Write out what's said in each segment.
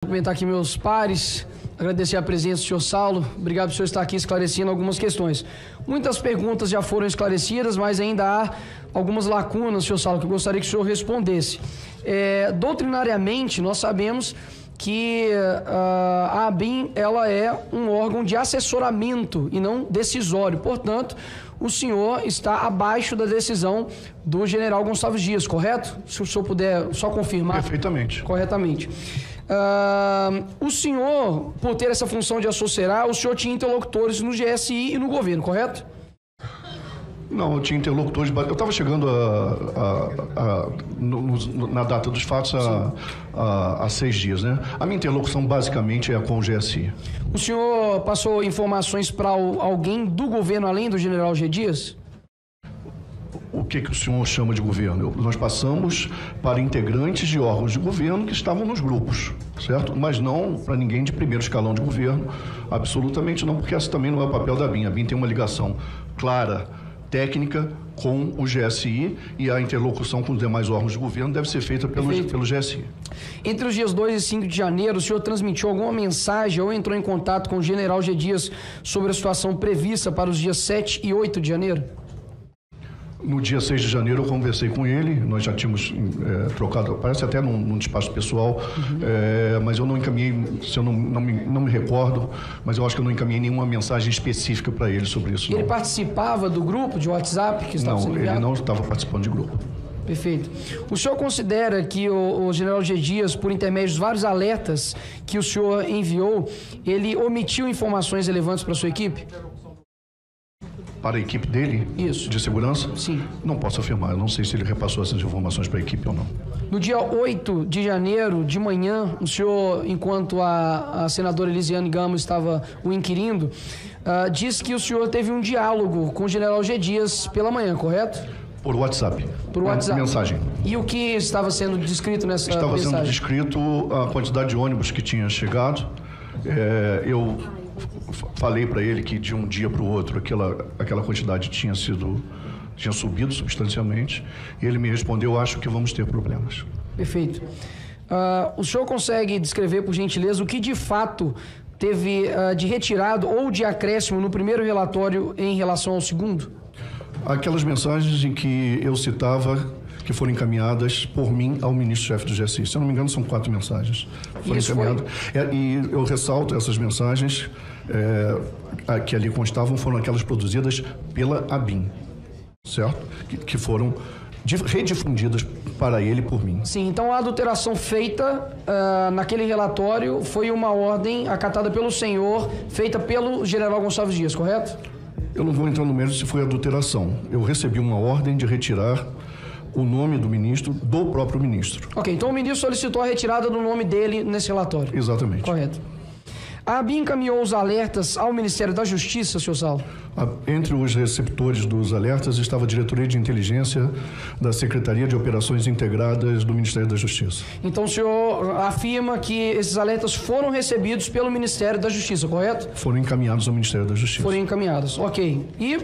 Cumprimentar aqui meus pares, agradecer a presença do senhor Saulo, obrigado por o senhor estar aqui esclarecendo algumas questões. Muitas perguntas já foram esclarecidas, mas ainda há algumas lacunas, senhor Saulo, que eu gostaria que o senhor respondesse. Doutrinariamente, nós sabemos que a ABIN ela é um órgão de assessoramento e não decisório, portanto, o senhor está abaixo da decisão do general Gonçalves Dias, correto? Se o senhor puder só confirmar. Perfeitamente. Corretamente. O senhor, por ter essa função de assessorar, o senhor tinha interlocutores no GSI e no governo, correto? Não, eu tinha interlocutores. Eu estava chegando na data dos fatos há 6 dias, né? A minha interlocução basicamente é com o GSI. O senhor passou informações para alguém do governo além do general G. Dias? O que o senhor chama de governo? Nós passamos para integrantes de órgãos de governo que estavam nos grupos, certo? Mas não para ninguém de primeiro escalão de governo, absolutamente não, porque esse também não é o papel da ABIN. A ABIN tem uma ligação clara, técnica, com o GSI, e a interlocução com os demais órgãos de governo deve ser feita pelo GSI. Entre os dias 2 e 5 de janeiro, o senhor transmitiu alguma mensagem ou entrou em contato com o general G. Dias sobre a situação prevista para os dias 7 e 8 de janeiro? No dia 6 de janeiro eu conversei com ele, nós já tínhamos trocado, parece até num despacho pessoal, mas eu não encaminhei, se eu não me recordo, mas eu acho que eu não encaminhei nenhuma mensagem específica para ele sobre isso. Ele participava do grupo de WhatsApp que estava sendo enviado? Ele não estava participando de grupo. Perfeito. O senhor considera que o general G. Dias, por intermédio de vários alertas que o senhor enviou, ele omitiu informações relevantes para a sua equipe? Para a equipe dele? Isso. De segurança? Sim. Não posso afirmar, eu não sei se ele repassou essas informações para a equipe ou não. No dia 8 de janeiro, de manhã, o senhor, enquanto a senadora Elisiane Gama estava o inquirindo, disse que o senhor teve um diálogo com o general G. Dias pela manhã, correto? Por WhatsApp. Por WhatsApp. Mensagem. E o que estava sendo descrito nessa mensagem? Estava sendo descrito a quantidade de ônibus que tinha chegado. Eu falei para ele que de um dia para o outro aquela quantidade tinha subido substancialmente, e ele me respondeu: acho que vamos ter problemas. Perfeito. O senhor consegue descrever, por gentileza, o que de fato teve de retirado ou de acréscimo no primeiro relatório em relação ao segundo? Aquelas mensagens em que eu citava que foram encaminhadas por mim ao ministro-chefe do GSI. Se eu não me engano, são 4 mensagens. Foram encaminhadas. E eu ressalto essas mensagens que ali constavam, foram aquelas produzidas pela ABIN, certo? Que foram redifundidas para ele por mim. Sim, então a adulteração feita naquele relatório foi uma ordem acatada pelo senhor, feita pelo general Gonçalves Dias, correto? Eu não vou entrar no mérito se foi adulteração. Eu recebi uma ordem de retirar o nome do ministro, do próprio ministro. Ok, então o ministro solicitou a retirada do nome dele nesse relatório. Exatamente. Correto. A ABIN encaminhou os alertas ao Ministério da Justiça, senhor Saulo? Entre os receptores dos alertas estava a Diretoria de Inteligência da Secretaria de Operações Integradas do Ministério da Justiça. Então o senhor afirma que esses alertas foram recebidos pelo Ministério da Justiça, correto? Foram encaminhados ao Ministério da Justiça. Foram encaminhados, ok. E,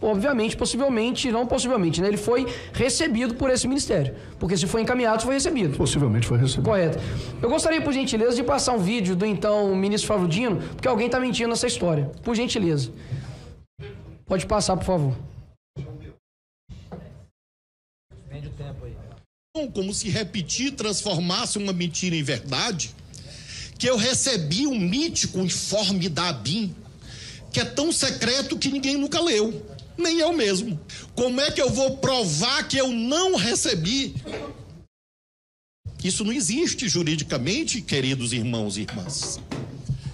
obviamente, possivelmente, não possivelmente, né? Ele foi recebido por esse ministério. Porque se foi encaminhado, foi recebido. Possivelmente foi recebido. Correto. Eu gostaria, por gentileza, de passar um vídeo do então ministro Flávio Dino, porque alguém está mentindo nessa história. Por gentileza. Pode passar, por favor. Vende o tempo aí. Como se repetir transformasse uma mentira em verdade, que eu recebi um mítico informe da ABIN, que é tão secreto que ninguém nunca leu. Nem eu mesmo. Como é que eu vou provar que eu não recebi? Isso não existe juridicamente, queridos irmãos e irmãs.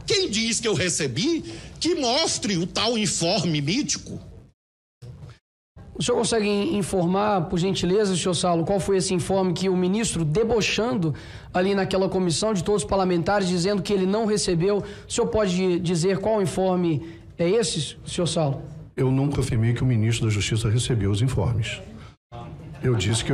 Quem diz que eu recebi, que mostre o tal informe mítico. O senhor consegue informar, por gentileza, senhor Saulo, qual foi esse informe que o ministro, debochando ali naquela comissão de todos os parlamentares, dizendo que ele não recebeu? O senhor pode dizer qual informe é esse, senhor Saulo? Eu nunca afirmei que o ministro da Justiça recebeu os informes. Eu disse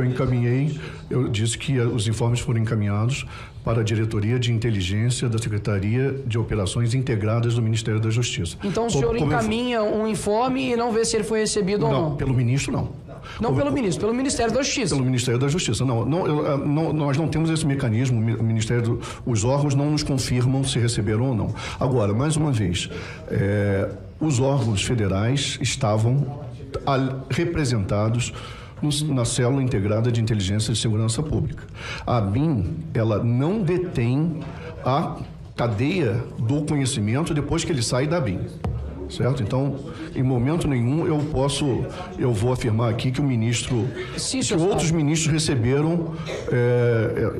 que os informes foram encaminhados para a Diretoria de Inteligência da Secretaria de Operações Integradas do Ministério da Justiça. Então o senhor encaminha um informe e não vê se ele foi recebido ou não? Não, pelo ministro não. Não pelo ministro, pelo Ministério da Justiça. Pelo Ministério da Justiça. Nós não temos esse mecanismo. Os órgãos não nos confirmam se receberam ou não. Agora, mais uma vez, os órgãos federais estavam representados na Célula Integrada de Inteligência e Segurança Pública. A ABIN, ela não detém a cadeia do conhecimento depois que ele sai da ABIN. Certo? Então, em momento nenhum eu vou afirmar aqui que o ministro, que outros ministros receberam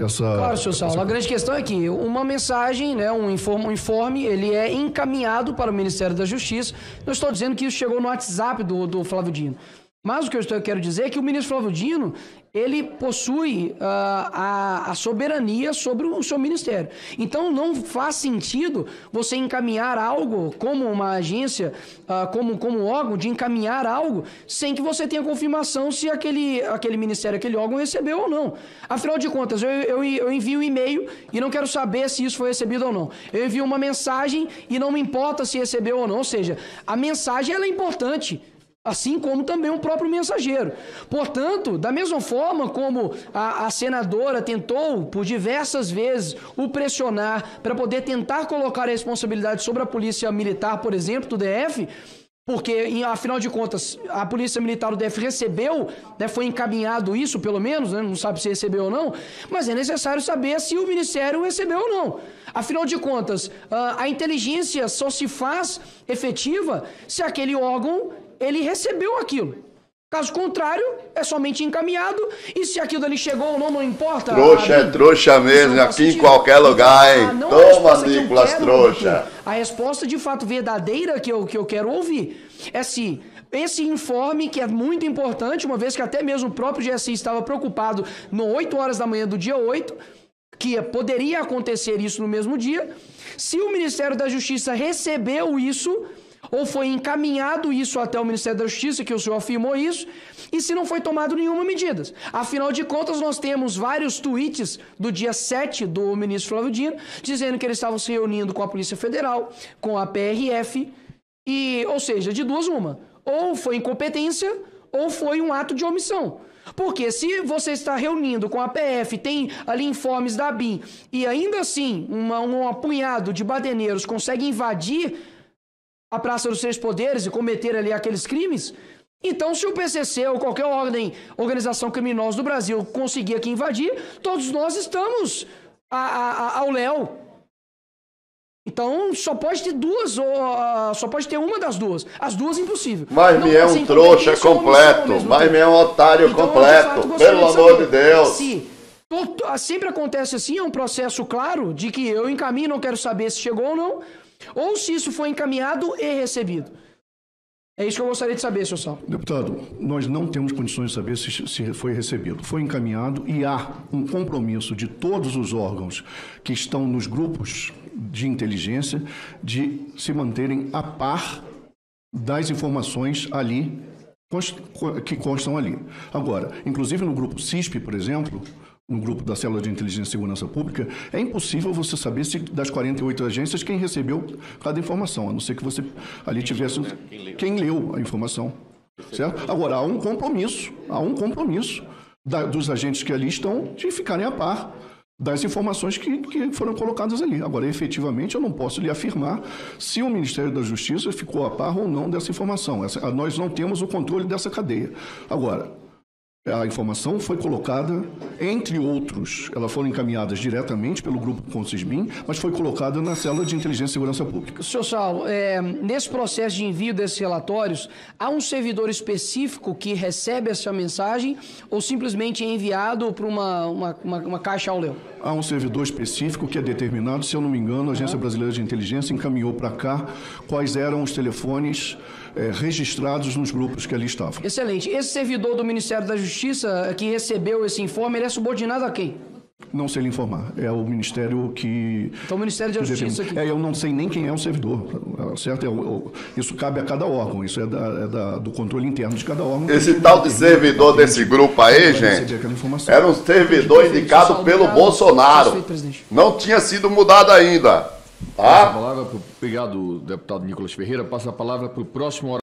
essa... Claro, senhor Saulo, a grande questão é que uma mensagem, né, um informe, ele é encaminhado para o Ministério da Justiça. Não estou dizendo que isso chegou no WhatsApp do Flávio Dino. Mas o que eu quero dizer é que o ministro Flávio Dino, ele possui a soberania sobre o seu ministério. Então, não faz sentido você encaminhar algo como uma agência, como órgão, de encaminhar algo sem que você tenha confirmação se aquele ministério, aquele órgão recebeu ou não. Afinal de contas, eu envio um e-mail e não quero saber se isso foi recebido ou não. Eu envio uma mensagem e não me importa se recebeu ou não. Ou seja, a mensagem ela é importante, assim como também o próprio mensageiro. Portanto, da mesma forma como a senadora tentou, por diversas vezes, o pressionar para poder tentar colocar a responsabilidade sobre a polícia militar, por exemplo, do DF, porque, afinal de contas, a polícia militar do DF recebeu, né, foi encaminhado isso, pelo menos, né, não sabe se recebeu ou não, mas é necessário saber se o Ministério recebeu ou não. Afinal de contas, a inteligência só se faz efetiva se aquele órgão ele recebeu aquilo. Caso contrário, é somente encaminhado, e se aquilo ali chegou ou não, não importa. Trouxa é trouxa mesmo, aqui em qualquer lugar, hein? Toma, Nicolas, trouxa. A resposta, de fato, verdadeira que eu quero ouvir é se esse informe, que é muito importante, uma vez que até mesmo o próprio GSI estava preocupado no 8 horas da manhã do dia 8, que poderia acontecer isso no mesmo dia, se o Ministério da Justiça recebeu isso, ou foi encaminhado isso até o Ministério da Justiça, que o senhor afirmou isso, e se não foi tomado nenhuma medida. Afinal de contas, nós temos vários tweets do dia 7 do ministro Flávio Dino, dizendo que eles estavam se reunindo com a Polícia Federal, com a PRF, ou seja, de duas uma. Ou foi incompetência, ou foi um ato de omissão. Porque se você está reunindo com a PF, tem ali informes da ABIN, e ainda assim um apunhado de badeneiros consegue invadir a Praça dos Três Poderes e cometer ali aqueles crimes, então se o PCC ou qualquer organização criminosa do Brasil conseguir aqui invadir, todos nós estamos ao léu. Então só pode ter duas, só pode ter uma das duas. As duas impossível. Mas me é um trouxa completo, mas me é um otário então, completo, pelo amor de Deus. Sempre acontece assim, é um processo claro de que eu encaminho, não quero saber se chegou ou não, ou se isso foi encaminhado e recebido. É isso que eu gostaria de saber, senhor Saulo. Deputado, nós não temos condições de saber se foi recebido. Foi encaminhado e há um compromisso de todos os órgãos que estão nos grupos de inteligência de se manterem a par das informações ali, que constam ali. Agora, inclusive no grupo CISP, por exemplo, no grupo da Célula de Inteligência e Segurança Pública, é impossível você saber se das 48 agências quem recebeu cada informação, a não ser que você ali tivesse quem leu a informação, certo? Agora, há um compromisso dos agentes que ali estão de ficarem a par das informações que foram colocadas ali. Agora, efetivamente, eu não posso lhe afirmar se o Ministério da Justiça ficou a par ou não dessa informação. Nós não temos o controle dessa cadeia. Agora, a informação foi colocada, entre outros, elas foram encaminhadas diretamente pelo grupo CONSISBIM, mas foi colocada na Célula de Inteligência e Segurança Pública. Senhor Saulo, nesse processo de envio desses relatórios, há um servidor específico que recebe essa mensagem ou simplesmente é enviado para uma caixa ao léu? Há um servidor específico que é determinado, se eu não me engano, a Agência Brasileira de Inteligência encaminhou para cá quais eram os telefones registrados nos grupos que ali estavam. Excelente. Esse servidor do Ministério da Justiça que recebeu esse informe, ele é subordinado a quem? Não sei lhe informar. É o Ministério que... Então o Ministério da Justiça aqui. Eu não sei nem quem é o servidor, certo? Isso cabe a cada órgão, isso é do controle interno de cada órgão. Esse tal de servidor desse grupo aí, gente, era um servidor indicado pelo Bolsonaro. Não tinha sido mudado ainda. Passa a palavra obrigado, deputado Nicolas Ferreira. Passa a palavra para o próximo